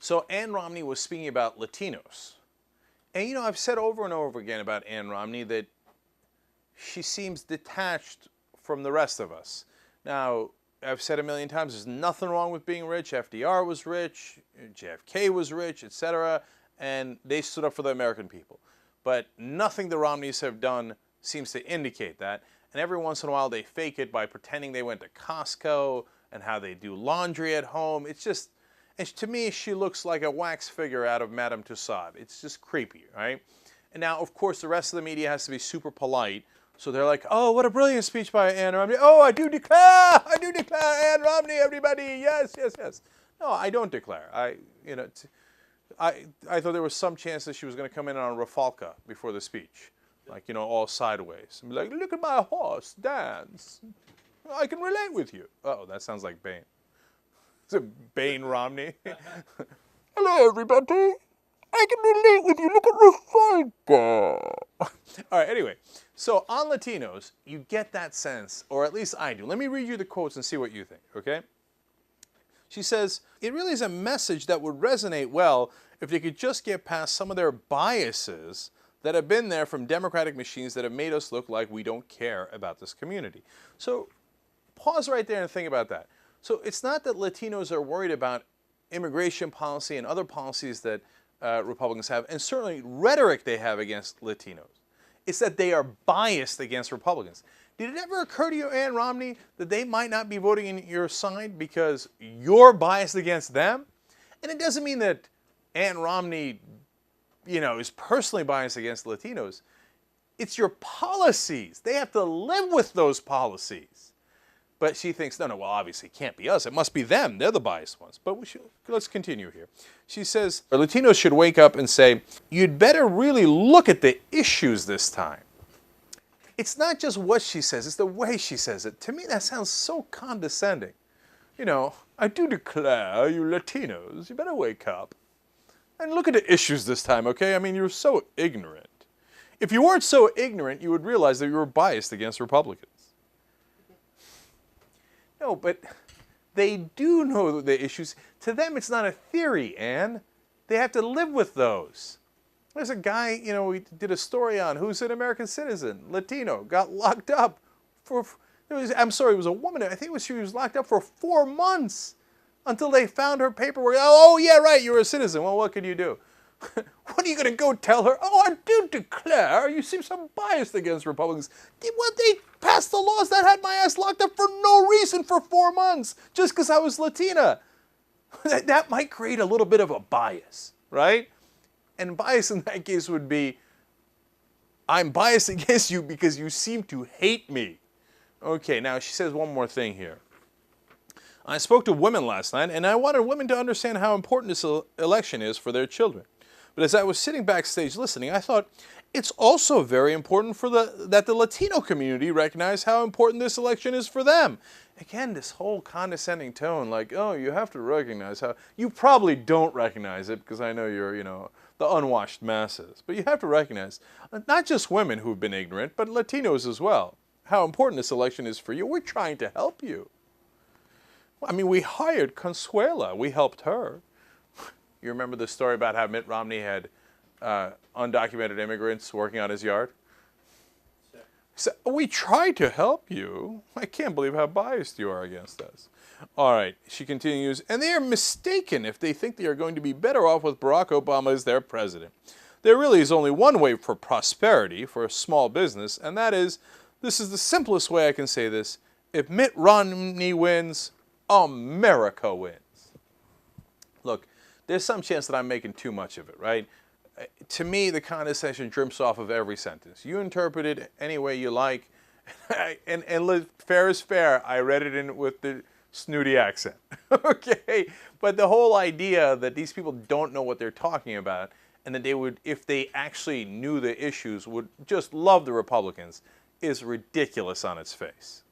So Ann Romney was speaking about Latinos. And you know, I've said over and over again about Ann Romney that she seems detached from the rest of us. Now, I've said a million times, there's nothing wrong with being rich. FDR was rich, JFK was rich, etc. And they stood up for the American people. But nothing the Romneys have done seems to indicate that. And every once in a while they fake it by pretending they went to Costco and how they do laundry at home. It's just, and to me, she looks like a wax figure out of Madame Tussauds. It's just creepy, right? And now, of course, the rest of the media has to be super polite. So they're like, oh, what a brilliant speech by Ann Romney. Oh, I do declare Ann Romney, everybody. Yes, yes, yes. No, I don't declare. I thought there was some chance that she was going to come in on Rafalka before the speech. Like, you know, all sideways. And be like, look at my horse dance. I can relate with you. Uh-oh, that sounds like Bane. Is it Bane Romney? Hello, everybody. I can relate with you. Look at Rafalka. All right, anyway. So on Latinos, you get that sense, or at least I do. Let me read you the quotes and see what you think, okay? She says, it really is a message that would resonate well if they could just get past some of their biases that have been there from democratic machines that have made us look like we don't care about this community. So pause right there and think about that. So it's not that Latinos are worried about immigration policy and other policies that Republicans have, and certainly rhetoric they have against Latinos. It's that they are biased against Republicans. Did it ever occur to you, Ann Romney, that they might not be voting in your side because you're biased against them? And it doesn't mean that Ann Romney, you know, is personally biased against Latinos. It's your policies. They have to live with those policies. But she thinks, no, well, obviously it can't be us. It must be them. They're the biased ones. But let's continue here. She says, Latinos should wake up and say, you'd better really look at the issues this time. It's not just what she says, it's the way she says it. To me, that sounds so condescending. You know, I do declare, you Latinos, you better wake up and look at the issues this time, okay? I mean, you're so ignorant. If you weren't so ignorant, you would realize that you were biased against Republicans. No, but they do know the issues. To them, it's not a theory, Ann. They have to live with those. There's a guy, you know, we did a story on who's an American citizen, Latino, got locked up for, I'm sorry, it was a woman. I think she was locked up for 4 months until they found her paperwork. Oh, yeah, right, you're a citizen. Well, what can you do? What are you going to go tell her? Oh, I do declare you seem so biased against Republicans. Well, they passed the laws that had my ass locked up for no reason for 4 months, just because I was Latina. That might create a little bit of a bias, right? And bias in that case would be, I'm biased against you because you seem to hate me. Okay, now she says one more thing here. I spoke to women last night, and I wanted women to understand how important this election is for their children. But as I was sitting backstage listening, I thought, it's also very important that the Latino community recognize how important this election is for them. Again, this whole condescending tone, like, oh, you have to recognize how... You probably don't recognize it, because I know you're, you know, the unwashed masses. But you have to recognize, not just women who've been ignorant, but Latinos as well, how important this election is for you. We're trying to help you. I mean, we hired Consuela. We helped her. You remember the story about how Mitt Romney had undocumented immigrants working on his yard? Sure. So we tried to help you. I can't believe how biased you are against us. All right, she continues, and they are mistaken if they think they are going to be better off with Barack Obama as their president. There really is only one way for prosperity for a small business, and that is, this is the simplest way I can say this, if Mitt Romney wins, America wins. Look, there's some chance that I'm making too much of it, right? To me, the condescension drips off of every sentence. You interpret it any way you like, and fair is fair. I read it in with the snooty accent, okay? But the whole idea that these people don't know what they're talking about, and that they would, if they actually knew the issues, would just love the Republicans, is ridiculous on its face.